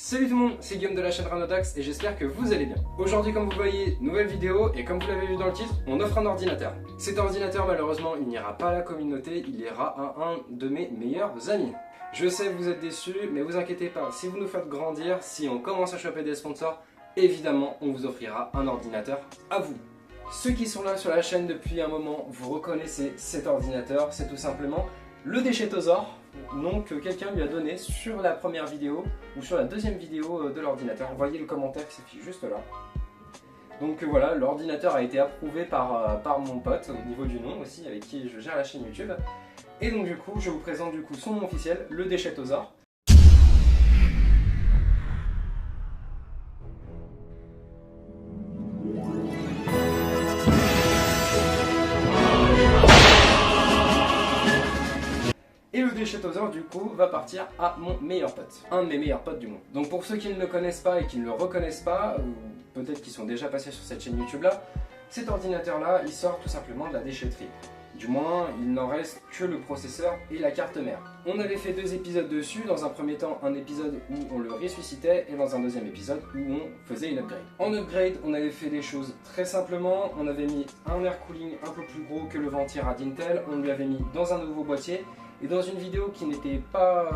Salut tout le monde, c'est Guillaume de la chaîne Ranotax et j'espère que vous allez bien. Aujourd'hui, comme vous voyez, nouvelle vidéo et comme vous l'avez vu dans le titre, on offre un ordinateur. Cet ordinateur, malheureusement, il n'ira pas à la communauté, il ira à un de mes meilleurs amis. Je sais, vous êtes déçus, mais vous inquiétez pas, si vous nous faites grandir, si on commence à choper des sponsors, évidemment, on vous offrira un ordinateur à vous. Ceux qui sont là sur la chaîne depuis un moment, vous reconnaissez cet ordinateur, c'est tout simplement le Déchettosaur, nom que quelqu'un lui a donné sur la première vidéo ou sur la deuxième vidéo de l'ordinateur. Voyez le commentaire qui s'affiche juste là. Donc voilà, l'ordinateur a été approuvé par mon pote au niveau du nom aussi, avec qui je gère la chaîne YouTube. Et donc du coup, je vous présente du coup son nom officiel, le Déchettosaur. Et le Déchettosaur du coup va partir à mon meilleur pote, un de mes meilleurs potes du monde. Donc pour ceux qui ne le connaissent pas et qui ne le reconnaissent pas, ou peut-être qui sont déjà passés sur cette chaîne YouTube là, cet ordinateur là il sort tout simplement de la déchetterie. Du moins il n'en reste que le processeur et la carte mère. On avait fait 2 épisodes dessus, dans un premier temps un épisode où on le ressuscitait et dans un deuxième épisode où on faisait une upgrade. En upgrade on avait fait des choses très simplement, on avait mis un air cooling un peu plus gros que le Ventyr d'Intel, on lui avait mis dans un nouveau boîtier. Et dans une vidéo qui n'était pas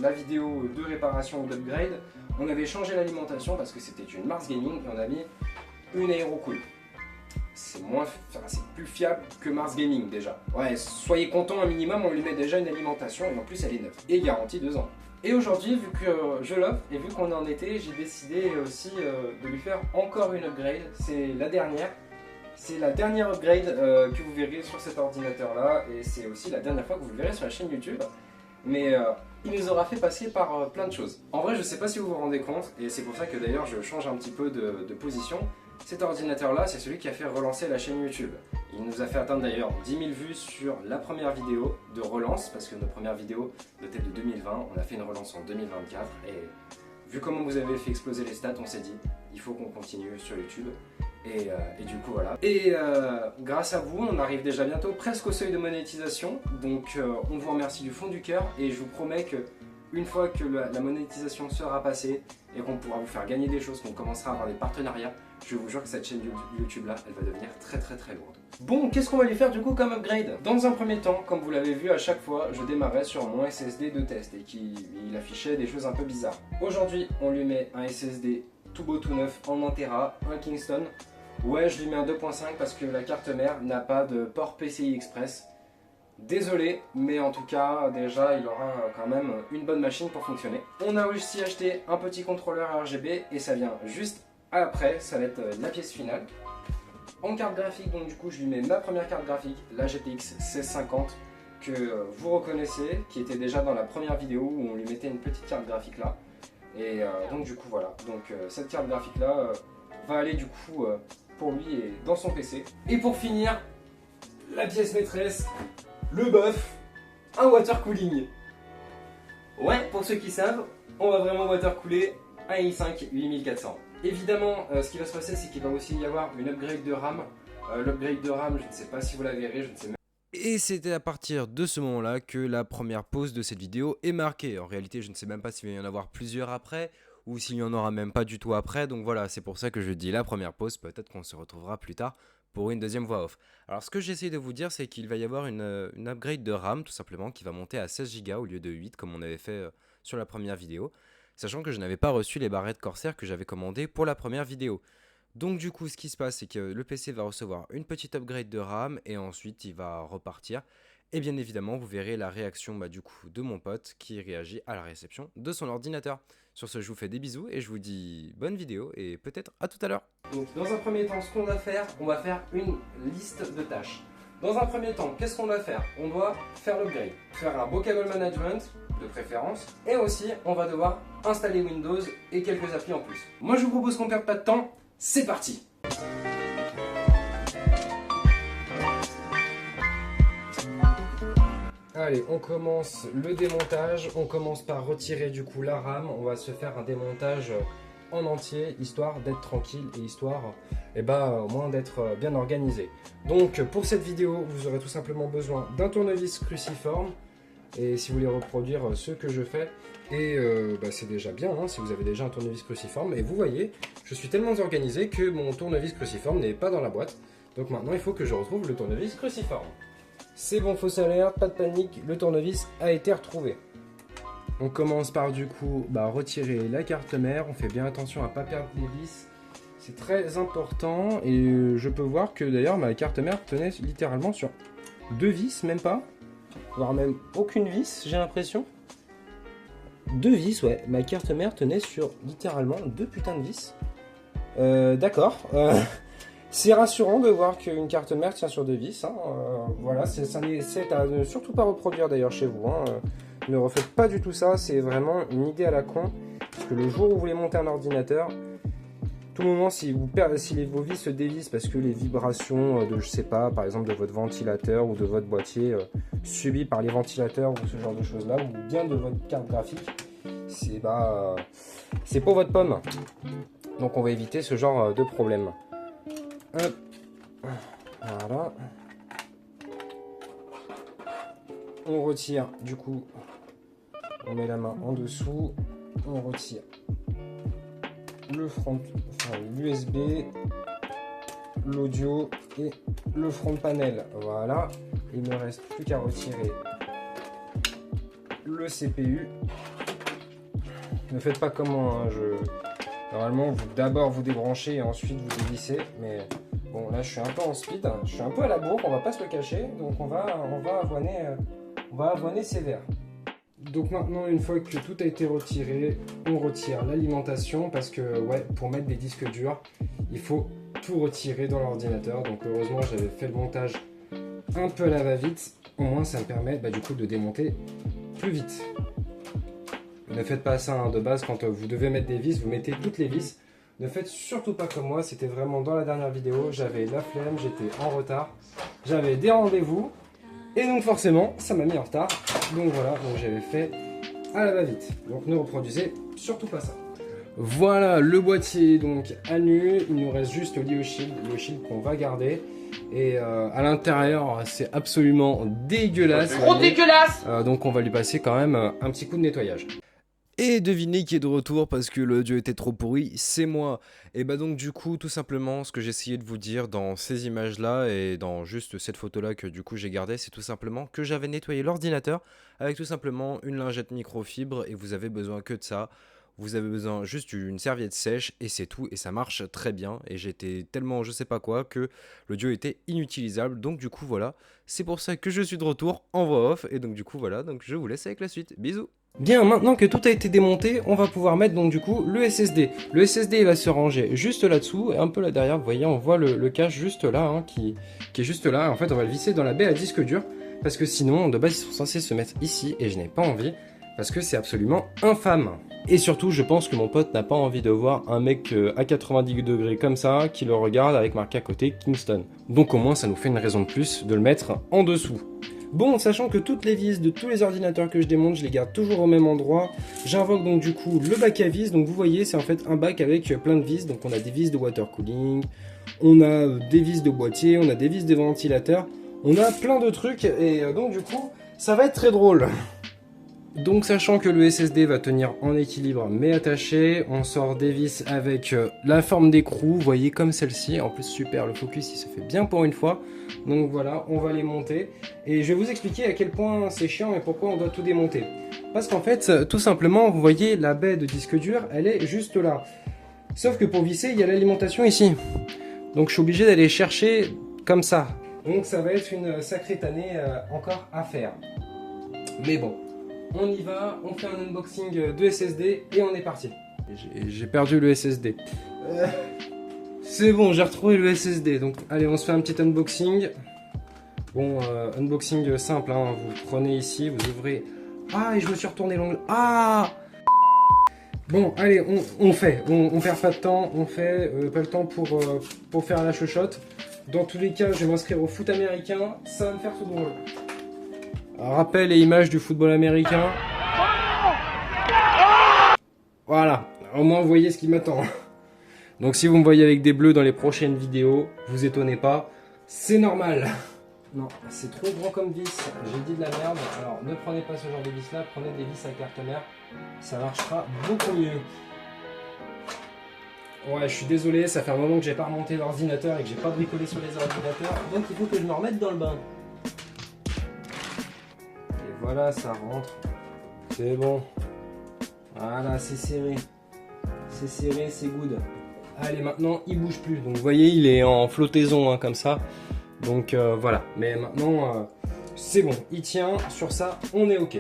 la vidéo de réparation ou d'upgrade, on avait changé l'alimentation parce que c'était une Mars Gaming et on a mis une AeroCool. C'est plus fiable que Mars Gaming déjà. Ouais, soyez contents un minimum, on lui met déjà une alimentation et en plus elle est neuve. Et garantie 2 ans. Et aujourd'hui, vu que je l'offre et vu qu'on est en été, j'ai décidé aussi de lui faire encore une upgrade. C'est la dernière. C'est la dernière upgrade que vous verrez sur cet ordinateur là et c'est aussi la dernière fois que vous le verrez sur la chaîne YouTube. Mais il nous aura fait passer par plein de choses. En vrai je sais pas si vous vous rendez compte et c'est pour ça que d'ailleurs je change un petit peu de position. Cet ordinateur là c'est celui qui a fait relancer la chaîne YouTube. Il nous a fait atteindre d'ailleurs 10 000 vues sur la première vidéo de relance parce que notre première vidéo datait de 2020, on a fait une relance en 2024 et vu comment vous avez fait exploser les stats on s'est dit il faut qu'on continue sur YouTube. Et du coup voilà. Et grâce à vous, on arrive déjà bientôt presque au seuil de monétisation. Donc on vous remercie du fond du cœur et je vous promets que une fois que la monétisation sera passée et qu'on pourra vous faire gagner des choses, qu'on commencera à avoir des partenariats, je vous jure que cette chaîne YouTube là, elle va devenir très lourde. Bon, qu'est-ce qu'on va lui faire du coup comme upgrade? Dans un premier temps, comme vous l'avez vu à chaque fois, je démarrais sur mon SSD de test et il affichait des choses un peu bizarres. Aujourd'hui, on lui met un SSD tout beau tout neuf en 1 Tera, un Kingston. Ouais, je lui mets un 2.5 parce que la carte mère n'a pas de port PCI Express. Désolé, mais en tout cas, déjà, il aura quand même une bonne machine pour fonctionner. On a aussi acheté un petit contrôleur RGB et ça vient juste après, ça va être la pièce finale. En carte graphique, donc du coup, je lui mets ma première carte graphique, la GTX 1650, que vous reconnaissez, qui était déjà dans la première vidéo où on lui mettait une petite carte graphique là. Et donc du coup, voilà. Donc cette carte graphique là va aller du coup pour lui et dans son PC. Et pour finir, la pièce maîtresse, le bœuf, un water cooling. Ouais, pour ceux qui savent, on va vraiment water cooler un i5 8400. Évidemment, ce qui va se passer, c'est qu'il va aussi y avoir une upgrade de RAM. L'upgrade de RAM, je ne sais pas si vous la verrez, je ne sais même. Et c'était à partir de ce moment-là que la première pause de cette vidéo est marquée. En réalité, je ne sais même pas s'il va y en avoir plusieurs après, ou s'il n'y en aura même pas du tout après. Donc voilà, c'est pour ça que je dis la première pause. Peut-être qu'on se retrouvera plus tard pour une deuxième voix off. Alors ce que j'essaie de vous dire, c'est qu'il va y avoir une upgrade de RAM, tout simplement, qui va monter à 16 Go au lieu de 8, comme on avait fait sur la première vidéo. Sachant que je n'avais pas reçu les barrettes Corsair que j'avais commandées pour la première vidéo. Donc du coup, ce qui se passe, c'est que le PC va recevoir une petite upgrade de RAM et ensuite il va repartir. Et bien évidemment, vous verrez la réaction du coup de mon pote qui réagit à la réception de son ordinateur. Sur ce, je vous fais des bisous et je vous dis bonne vidéo et peut-être à tout à l'heure. Donc dans un premier temps, ce qu'on va faire une liste de tâches. Dans un premier temps, qu'est-ce qu'on doit faire? On doit faire l'upgrade, faire un beau cable management de préférence, et aussi on va devoir installer Windows et quelques applis en plus. Moi je vous propose qu'on ne perde pas de temps, c'est parti! Allez, on commence le démontage, on commence par retirer du coup la RAM, on va se faire un démontage en entier, histoire d'être tranquille et histoire au moins d'être bien organisé. Donc pour cette vidéo, vous aurez tout simplement besoin d'un tournevis cruciforme, Et si vous voulez reproduire ce que je fais, et c'est déjà bien hein, si vous avez déjà un tournevis cruciforme. Et vous voyez, je suis tellement organisé que mon tournevis cruciforme n'est pas dans la boîte. Donc maintenant il faut que je retrouve le tournevis cruciforme. C'est bon, fausse alerte, pas de panique, le tournevis a été retrouvé. On commence par du coup retirer la carte mère, on fait bien attention à ne pas perdre les vis. C'est très important et je peux voir que d'ailleurs ma carte mère tenait littéralement sur 2 vis, même pas, voire même aucune vis, j'ai l'impression. 2 vis, ouais, ma carte mère tenait sur littéralement 2 putains de vis. D'accord, c'est rassurant de voir qu'une carte mère tient sur 2 vis. Hein. Voilà, c'est à ne surtout pas reproduire d'ailleurs chez vous. Hein. Ne refaites pas du tout ça, c'est vraiment une idée à la con. Parce que le jour où vous voulez monter un ordinateur, tout moment, si vos vis se dévissent parce que les vibrations de, je sais pas, par exemple de votre ventilateur ou de votre boîtier subies par les ventilateurs ou ce genre de choses là, ou bien de votre carte graphique, c'est pour votre pomme. Donc on va éviter ce genre de problème. Hop. Voilà. On retire du coup, on met la main en dessous, on retire le front, l'USB, l'audio et le front panel. Voilà, il ne me reste plus qu'à retirer le CPU. Ne faites pas comme moi, hein. Normalement d'abord vous débranchez et ensuite vous dévissez, mais bon là je suis un peu en speed, je suis un peu à la bourre, on va pas se le cacher, donc on va avoiner sévère. Donc maintenant, une fois que tout a été retiré, on retire l'alimentation parce que ouais, pour mettre des disques durs, il faut tout retirer dans l'ordinateur. Donc heureusement, j'avais fait le montage un peu à la va-vite. Au moins, ça me permet du coup de démonter plus vite. Ne faites pas ça hein, de base, quand vous devez mettre des vis, vous mettez toutes les vis. Ne faites surtout pas comme moi, c'était vraiment dans la dernière vidéo, j'avais la flemme, j'étais en retard, j'avais des rendez-vous. Et donc forcément, ça m'a mis en retard. Donc voilà, donc j'avais fait à la va-vite. Donc ne reproduisez surtout pas ça. Voilà le boîtier donc à nu. Il nous reste juste le shield qu'on va garder. Et à l'intérieur, c'est absolument dégueulasse. Trop dégueulasse. Donc on va lui passer quand même un petit coup de nettoyage. Et devinez qui est de retour parce que l'audio était trop pourri, c'est moi. Et bah donc du coup, tout simplement, ce que j'essayais de vous dire dans ces images-là et dans juste cette photo-là que du coup j'ai gardée, c'est tout simplement que j'avais nettoyé l'ordinateur avec tout simplement une lingette microfibre et vous avez besoin que de ça. Vous avez besoin juste d'une serviette sèche et c'est tout et ça marche très bien. Et j'étais tellement je sais pas quoi que l'audio était inutilisable. Donc du coup voilà, c'est pour ça que je suis de retour en voix off. Et donc du coup voilà, donc je vous laisse avec la suite. Bisous. Bien, maintenant que tout a été démonté, on va pouvoir mettre donc du coup le SSD. Le SSD il va se ranger juste là-dessous et un peu là derrière, vous voyez, on voit le cache juste là, hein, qui est juste là. En fait, on va le visser dans la baie à disque dur parce que sinon, de base, ils sont censés se mettre ici et je n'ai pas envie parce que c'est absolument infâme. Et surtout, je pense que mon pote n'a pas envie de voir un mec à 90 degrés comme ça qui le regarde avec marqué à côté Kingston. Donc au moins, ça nous fait une raison de plus de le mettre en dessous. Bon, sachant que toutes les vis de tous les ordinateurs que je démonte, je les garde toujours au même endroit, j'invoque donc du coup le bac à vis. Donc vous voyez, c'est en fait un bac avec plein de vis. Donc on a des vis de water cooling, on a des vis de boîtier, on a des vis de ventilateur, on a plein de trucs et donc du coup, ça va être très drôle. Donc sachant que le SSD va tenir en équilibre mais attaché, on sort des vis avec la forme d'écrou, vous voyez comme celle-ci, en plus super, le focus il se fait bien pour une fois. Donc voilà, on va les monter et je vais vous expliquer à quel point c'est chiant et pourquoi on doit tout démonter. Parce qu'en fait, tout simplement, vous voyez la baie de disque dur, elle est juste là. Sauf que pour visser, il y a l'alimentation ici. Donc je suis obligé d'aller chercher comme ça. Donc ça va être une sacrée tannée encore à faire. Mais bon. On y va, on fait un unboxing de SSD et on est parti. J'ai perdu le SSD. C'est bon, j'ai retrouvé le SSD. Donc allez, on se fait un petit unboxing. Bon, unboxing simple, hein. Vous prenez ici, vous ouvrez. Ah, et je me suis retourné l'ongle. Ah! Bon, allez, on fait. On perd pas de temps, on fait. Pas le temps pour faire la chochotte. Dans tous les cas, je vais m'inscrire au foot américain. Ça va me faire tout drôle. Rappel et image du football américain. Voilà, au moins vous voyez ce qui m'attend. Donc si vous me voyez avec des bleus dans les prochaines vidéos, vous étonnez pas, c'est normal. Non, c'est trop grand comme vis, j'ai dit de la merde. Alors ne prenez pas ce genre de vis là, prenez des vis à carte mère, ça marchera beaucoup mieux. Ouais, je suis désolé, ça fait un moment que j'ai pas remonté l'ordinateur et que j'ai pas bricolé sur les ordinateurs, donc il faut que je me remette dans le bain. Et voilà, ça rentre. C'est bon. Voilà, c'est serré. C'est serré, c'est good. Allez, maintenant, il bouge plus. Donc, vous voyez, il est en flottaison, hein, comme ça. Donc, voilà. Mais maintenant, c'est bon. Il tient. Sur ça, on est OK.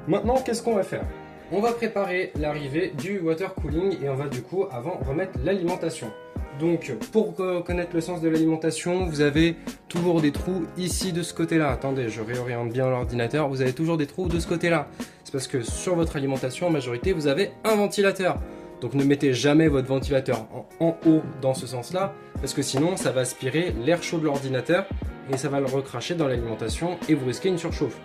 Maintenant, qu'est-ce qu'on va faire? On va préparer l'arrivée du water cooling et on va du coup avant remettre l'alimentation. Donc pour connaître le sens de l'alimentation, vous avez toujours des trous ici de ce côté-là. Attendez, je réoriente bien l'ordinateur. Vous avez toujours des trous de ce côté-là. C'est parce que sur votre alimentation, en majorité, vous avez un ventilateur. Donc ne mettez jamais votre ventilateur en haut dans ce sens-là, parce que sinon ça va aspirer l'air chaud de l'ordinateur et ça va le recracher dans l'alimentation et vous risquez une surchauffe.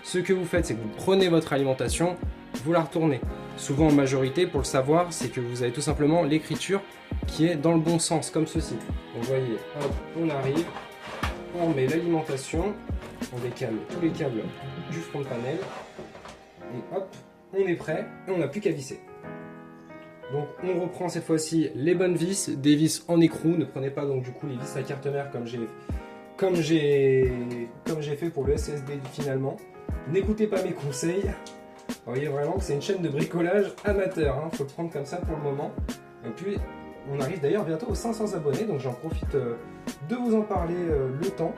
Ce que vous faites, c'est que vous prenez votre alimentation, vous la retournez. Souvent en majorité, pour le savoir, c'est que vous avez tout simplement l'écriture qui est dans le bon sens, comme ceci. Donc vous voyez, hop, on arrive, on met l'alimentation, on décale tous les câbles du front panel, et hop, on est prêt, et on n'a plus qu'à visser. Donc on reprend cette fois-ci les bonnes vis, des vis en écrou, ne prenez pas donc du coup les vis à carte mère comme j'ai fait pour le SSD finalement. N'écoutez pas mes conseils. Vous voyez vraiment que c'est une chaîne de bricolage amateur, hein. Faut le prendre comme ça pour le moment. Et puis on arrive d'ailleurs bientôt aux 500 abonnés, donc j'en profite de vous en parler le temps,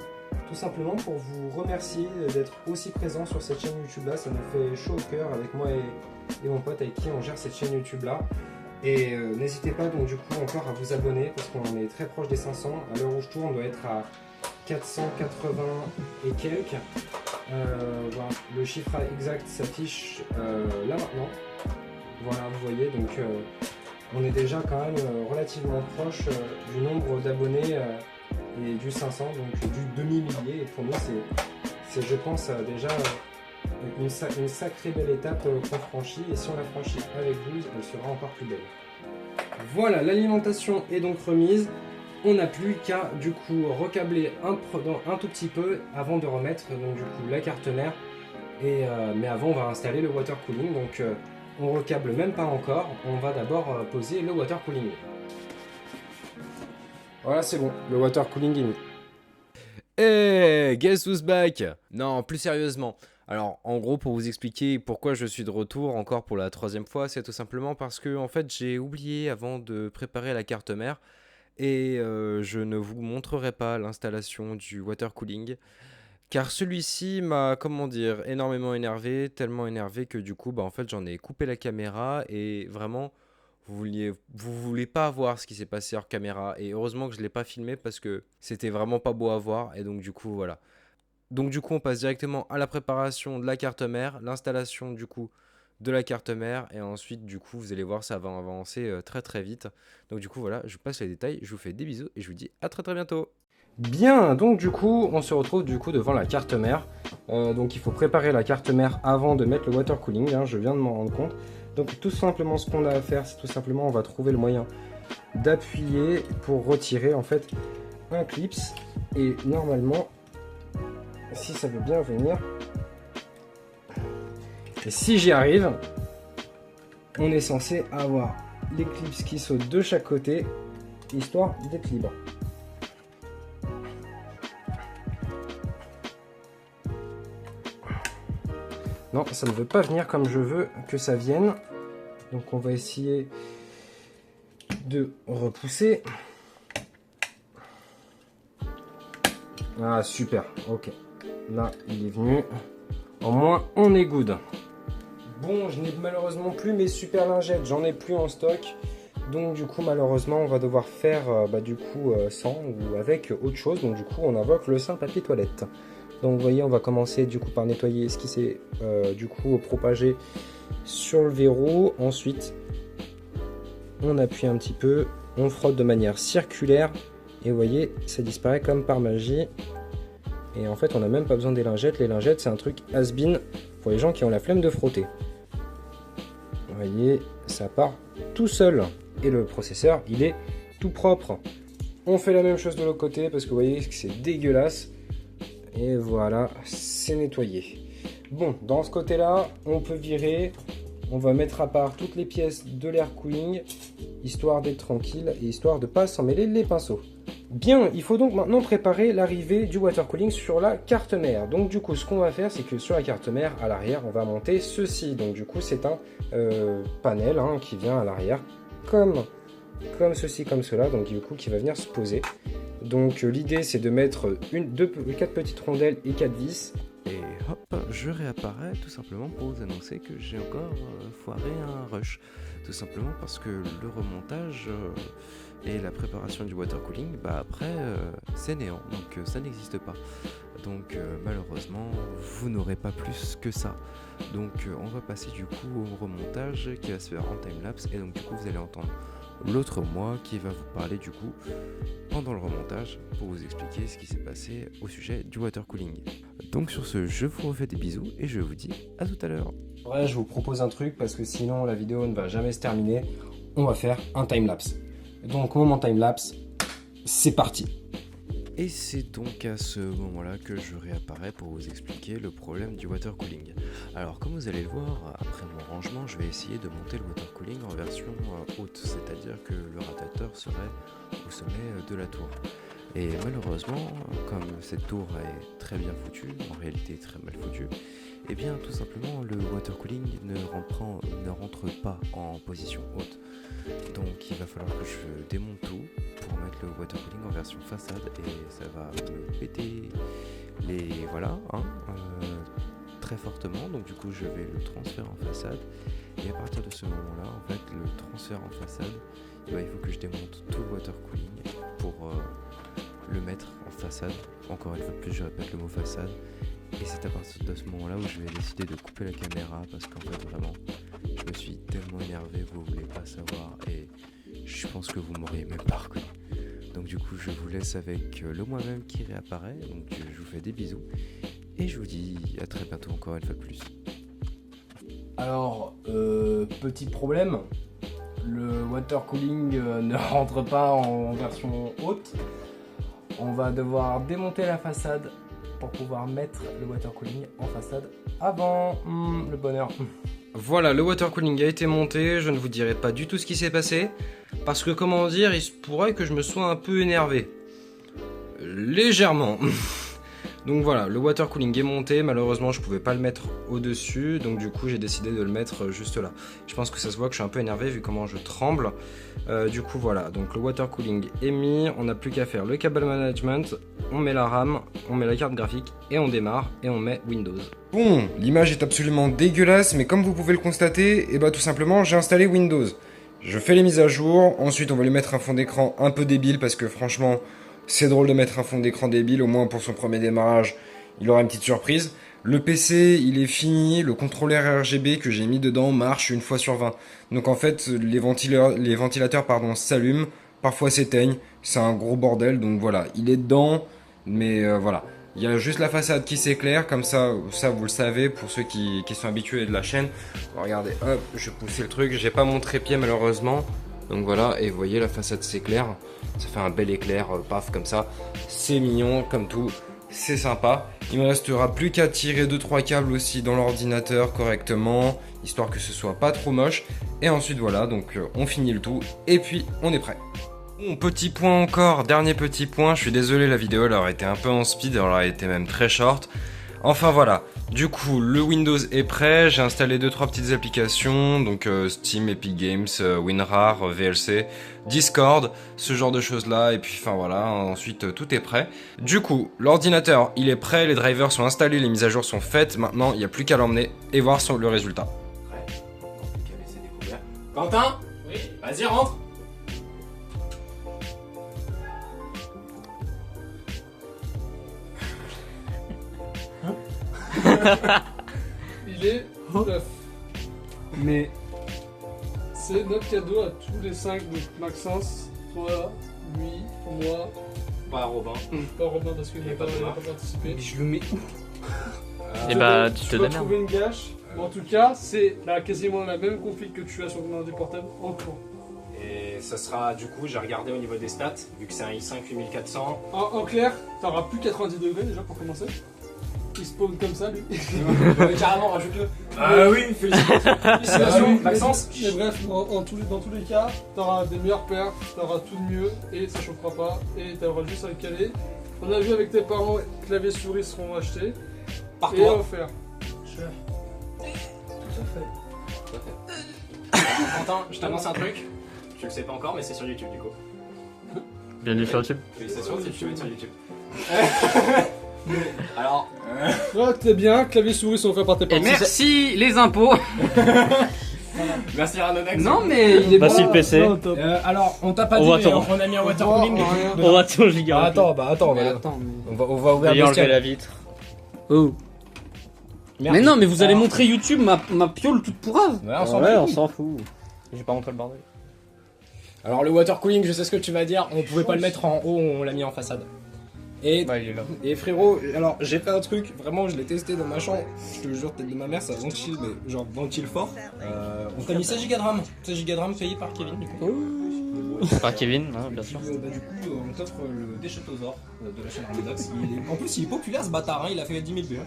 tout simplement pour vous remercier d'être aussi présent sur cette chaîne YouTube là. Ça nous fait chaud au cœur avec moi et mon pote avec qui on gère cette chaîne YouTube là. Et n'hésitez pas donc du coup encore à vous abonner parce qu'on est très proche des 500. À l'heure où je tourne, on doit être à 480 et quelques. Voilà, le chiffre exact s'affiche là maintenant. Voilà, vous voyez, donc on est déjà quand même relativement proche du nombre d'abonnés et du 500, donc du demi-millier. Et pour nous, c'est je pense déjà une sacrée belle étape qu'on franchit. Et si on la franchit avec vous, elle sera encore plus belle. Voilà, l'alimentation est donc remise. On n'a plus qu'à du coup recabler un tout petit peu avant de remettre donc du coup la carte mère. Mais avant on va installer le water cooling, donc on recable même pas encore. On va d'abord poser le water cooling. Voilà, c'est bon, le water cooling est mis. Hey, guess who's back? Non, plus sérieusement. Alors, en gros, pour vous expliquer pourquoi je suis de retour encore pour la 3e fois, c'est tout simplement parce que en fait j'ai oublié avant de préparer la carte mère. Et je ne vous montrerai pas l'installation du water cooling car celui-ci m'a, comment dire, énormément énervé, tellement énervé que du coup en fait j'en ai coupé la caméra et vraiment vous voulez pas voir ce qui s'est passé hors caméra et heureusement que je l'ai pas filmé parce que c'était vraiment pas beau à voir et donc du coup voilà. Donc du coup on passe directement à la préparation de la carte mère, l'installation du coup de la carte mère et ensuite du coup vous allez voir ça va avancer très très vite. Donc du coup voilà, je vous passe les détails, je vous fais des bisous et je vous dis à très très bientôt. Bien, donc du coup on se retrouve du coup devant la carte mère. Donc il faut préparer la carte mère avant de mettre le water cooling, hein, je viens de m'en rendre compte. Donc tout simplement ce qu'on a à faire, c'est tout simplement on va trouver le moyen d'appuyer pour retirer en fait un clips. Et normalement, si ça veut bien venir, et si j'y arrive, on est censé avoir les clips qui sautent de chaque côté, histoire d'être libre. Non, ça ne veut pas venir comme je veux que ça vienne. Donc on va essayer de repousser. Ah super, ok. Là, il est venu. Au moins, on est good. Bon, je n'ai malheureusement plus mes super lingettes, j'en ai plus en stock. Donc du coup, malheureusement, on va devoir faire sans ou avec autre chose. Donc du coup, on invoque le simple papier toilette. Donc vous voyez, on va commencer du coup par nettoyer ce qui s'est du coup propagé sur le verrou. Ensuite, on appuie un petit peu, on frotte de manière circulaire. Et vous voyez, ça disparaît comme par magie. Et en fait, on n'a même pas besoin des lingettes. Les lingettes, c'est un truc has-been pour les gens qui ont la flemme de frotter. Vous voyez, ça part tout seul. Et le processeur, il est tout propre. On fait la même chose de l'autre côté parce que vous voyez que c'est dégueulasse. Et voilà, c'est nettoyé. Bon, dans ce côté-là, on peut virer. On va mettre à part toutes les pièces de l'air cooling, histoire d'être tranquille et histoire de ne pas s'en mêler les pinceaux. Bien, il faut donc maintenant préparer l'arrivée du water cooling sur la carte mère. Donc du coup, ce qu'on va faire, c'est que sur la carte mère, à l'arrière, on va monter ceci. Donc du coup, c'est un panel qui vient à l'arrière, comme ceci, comme cela. Donc du coup, qui va venir se poser. Donc l'idée, c'est de mettre 4 petites rondelles et 4 vis. Et hop, je réapparais tout simplement pour vous annoncer que j'ai encore foiré un rush. Tout simplement parce que le remontage et la préparation du water cooling, bah après c'est néant, donc ça n'existe pas. Donc malheureusement, vous n'aurez pas plus que ça. Donc on va passer du coup au remontage qui va se faire en timelapse. Et donc du coup vous allez entendre l'autre moi qui va vous parler du coup pendant le remontage pour vous expliquer ce qui s'est passé au sujet du water cooling. Donc sur ce, je vous refais des bisous et je vous dis à tout à l'heure. Ouais, je vous propose un truc parce que sinon la vidéo ne va jamais se terminer. On va faire un timelapse. Donc moment timelapse, c'est parti. Et c'est donc à ce moment-là que je réapparais pour vous expliquer le problème du water cooling. Alors comme vous allez le voir, après mon rangement, je vais essayer de monter le water cooling en version haute, c'est-à-dire que le radiateur serait au sommet de la tour. Et malheureusement, comme cette tour est très bien foutue, en réalité très mal foutue, et bien tout simplement le water cooling ne rentre pas en position haute. Donc il va falloir que je démonte tout pour mettre le water cooling en version façade et ça va me péter les très fortement. Donc du coup je vais le transférer en façade et à partir de ce moment-là, en fait le transfert en façade, il faut que je démonte tout le water cooling pour le mettre en façade. Encore une fois de plus, je répète le mot façade. Et c'est à partir de ce moment-là où je vais décider de couper la caméra parce qu'en fait vraiment je me suis tellement énervé, vous voulez pas savoir, et je pense que vous m'auriez même pas reconnu. Donc du coup je vous laisse avec le moi-même qui réapparaît. Donc je vous fais des bisous et je vous dis à très bientôt encore une fois de plus. Alors, petit problème, le water cooling ne rentre pas en version haute. On va devoir démonter la façade pour pouvoir mettre le water cooling en façade avant le bonheur. Voilà, le water cooling a été monté, je ne vous dirai pas du tout ce qui s'est passé, parce que comment dire, il se pourrait que je me sois un peu énervé. Légèrement. Donc voilà, le water cooling est monté, malheureusement je pouvais pas le mettre au-dessus, donc du coup j'ai décidé de le mettre juste là. Je pense que ça se voit que je suis un peu énervé vu comment je tremble. Du coup voilà, donc le water cooling est mis, on n'a plus qu'à faire le cable management, on met la RAM, on met la carte graphique et on démarre et on met Windows. Bon, l'image est absolument dégueulasse, mais comme vous pouvez le constater, tout simplement j'ai installé Windows. Je fais les mises à jour, ensuite on va lui mettre un fond d'écran un peu débile parce que franchement... C'est drôle de mettre un fond d'écran débile, au moins pour son premier démarrage, il aura une petite surprise. Le PC, il est fini, le contrôleur RGB que j'ai mis dedans marche une fois sur 20. Donc en fait, les ventilateurs s'allument, parfois s'éteignent, c'est un gros bordel, donc voilà, il est dedans, mais voilà. Il y a juste la façade qui s'éclaire, comme ça vous le savez, pour ceux qui sont habitués de la chaîne. Regardez, hop, je vais pousser le truc, j'ai pas mon trépied malheureusement. Donc voilà, et vous voyez la façade s'éclaire, ça fait un bel éclair, paf comme ça, c'est mignon comme tout, c'est sympa. Il me restera plus qu'à tirer 2-3 câbles aussi dans l'ordinateur correctement, histoire que ce soit pas trop moche. Et ensuite voilà, donc on finit le tout, et puis on est prêt. Bon, petit point encore, dernier petit point, je suis désolé, la vidéo elle aurait été un peu en speed, elle aurait été même très short. Enfin voilà, du coup le Windows est prêt, j'ai installé 2-3 petites applications, donc Steam, Epic Games, WinRAR, VLC, Discord, ce genre de choses là, et puis enfin voilà, ensuite tout est prêt. Du coup, l'ordinateur il est prêt, les drivers sont installés, les mises à jour sont faites, maintenant il n'y a plus qu'à l'emmener et voir le résultat. Prêt, Quentin ? Oui. Vas-y rentre. Il est 9. Mais C'est notre cadeau à tous les 5, donc Maxence, toi, lui, moi, pas Robin. pas Robin parce qu'il n'a pas participé. Mais je le mets où? Et bah tu te vas démerdes. trouver une gâche. En tout cas, c'est quasiment la même config que tu as sur ton ordi portable en cours. Et Et ça sera, du coup, j'ai regardé au niveau des stats, vu que c'est un i5 8400. En clair, t'auras plus 90 degrés déjà pour commencer. Il spawn comme ça lui. Carrément, rajoute-le. Ah oui, félicitations, Maxence. Mais bref, dans tous les cas, t'auras des meilleurs perfs, t'auras tout de mieux et ça chauffera pas et t'auras juste à le caler. On a vu avec tes parents, clavier souris seront achetés Par et toi. offerts. Cher. Tout à fait. Quentin, je t'annonce un truc. Tu le sais pas encore, mais c'est sur YouTube du coup. Bienvenue sur YouTube. Félicitations, si tu veux être sur YouTube. Alors, Ouais, t'es bien, clavier souris sont offerts par tes Et parents. merci les impôts. merci Ranonex. Non mais il est Bah bon. si le PC. Non, top. Alors, on t'a pas On dit, va mais attendre. on a mis un water cooling. Oh, rien. On va attendre, je garde. Attends, on Mais va, attends, mais... on va ouvrir le Veuillez enlever bestiaire. la vitre. Oh. Merde. Mais non, mais vous allez Alors, montrer YouTube ma piole toute pourrave. Ouais, on s'en Ouais, bat on les s'en fout. J'ai pas montré le bordel. Alors le water cooling, je sais ce que tu vas dire, on pouvait pas le mettre en haut, on l'a mis en façade. Et, Bah il est là. et frérot, alors j'ai fait un truc, vraiment je l'ai testé dans ma chambre, je te jure, tête de ma mère, ça ventile, mais genre ventile fort. On t'a mis 16 Go de RAM, 16 Go de RAM payé par Kevin du coup. Par Kevin, hein, bien sûr. Du coup, on t'offre le Déchetosaure de la chaîne Armodax. En plus il est populaire ce bâtard, hein, il a fait 10 000 vues.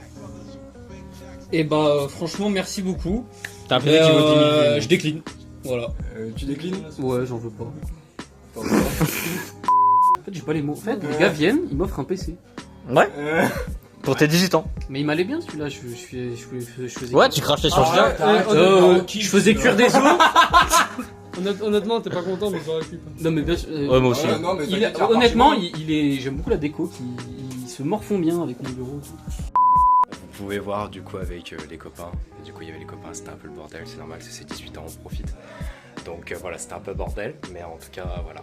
Et bah franchement merci beaucoup. T'as un PC qui vaut 10 000 vues. Je décline. Voilà. Tu déclines? Ouais, j'en veux pas. En fait, j'ai pas les mots. En fait, les gars viennent, ils m'offrent un PC. Ouais. Pour tes 18 ans. Mais il m'allait bien celui-là, je faisais. Ouais, tu crachais sur le jeu. Je faisais cuire des os. Honnêtement, t'es pas content, mais j'aurais pu. Non mais bien sûr. Ouais, moi aussi. non, mais Il- t'inquiète, honnêtement, il est. J'aime beaucoup la déco, qui se morfond bien avec mon bureau. Vous pouvez voir du coup avec les copains. Et du coup il y avait les copains, c'était un peu le bordel, c'est normal, c'est ses 18 ans, on profite. Donc voilà, c'était un peu bordel, mais en tout cas voilà.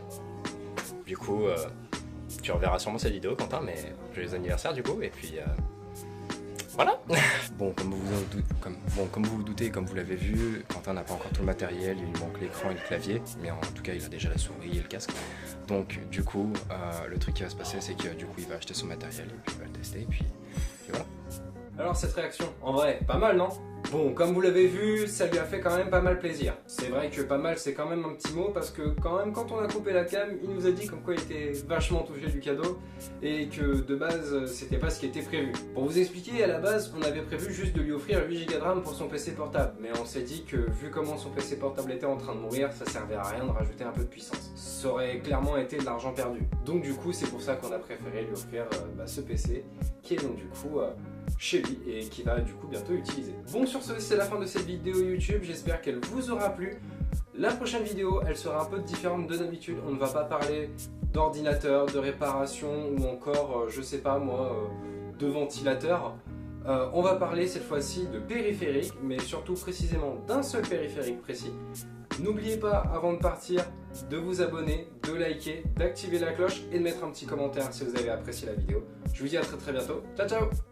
Du coup, tu reverras sûrement cette vidéo Quentin, mais joyeux anniversaire du coup, et puis voilà. Bon, comme vous vous doutez, comme vous l'avez vu, Quentin n'a pas encore tout le matériel, il lui manque l'écran et le clavier, mais en tout cas il a déjà la souris et le casque. Donc du coup, le truc qui va se passer, c'est que du coup il va acheter son matériel, et puis il va le tester, et puis voilà. Alors cette réaction, en vrai, pas mal non? Bon, comme vous l'avez vu, ça lui a fait quand même pas mal plaisir. C'est vrai que pas mal c'est quand même un petit mot parce que quand même quand on a coupé la cam, il nous a dit comme quoi il était vachement touché du cadeau et que de base c'était pas ce qui était prévu. Pour vous expliquer, à la base on avait prévu juste de lui offrir 8 Go de RAM pour son PC portable, mais on s'est dit que vu comment son PC portable était en train de mourir, ça servait à rien de rajouter un peu de puissance. Ça aurait clairement été de l'argent perdu. Donc du coup c'est pour ça qu'on a préféré lui offrir ce PC qui est donc du coup chez lui et qui va du coup bientôt utiliser. Bon, sur ce, c'est la fin de cette vidéo YouTube, j'espère qu'elle vous aura plu. La prochaine vidéo, elle sera un peu différente de d'habitude, on ne va pas parler d'ordinateur, de réparation ou encore, je sais pas moi, de ventilateur. On va parler cette fois-ci de périphérique, mais surtout précisément d'un seul périphérique précis. N'oubliez pas, avant de partir, de vous abonner, de liker, d'activer la cloche et de mettre un petit commentaire si vous avez apprécié la vidéo. Je vous dis à très bientôt, ciao ciao!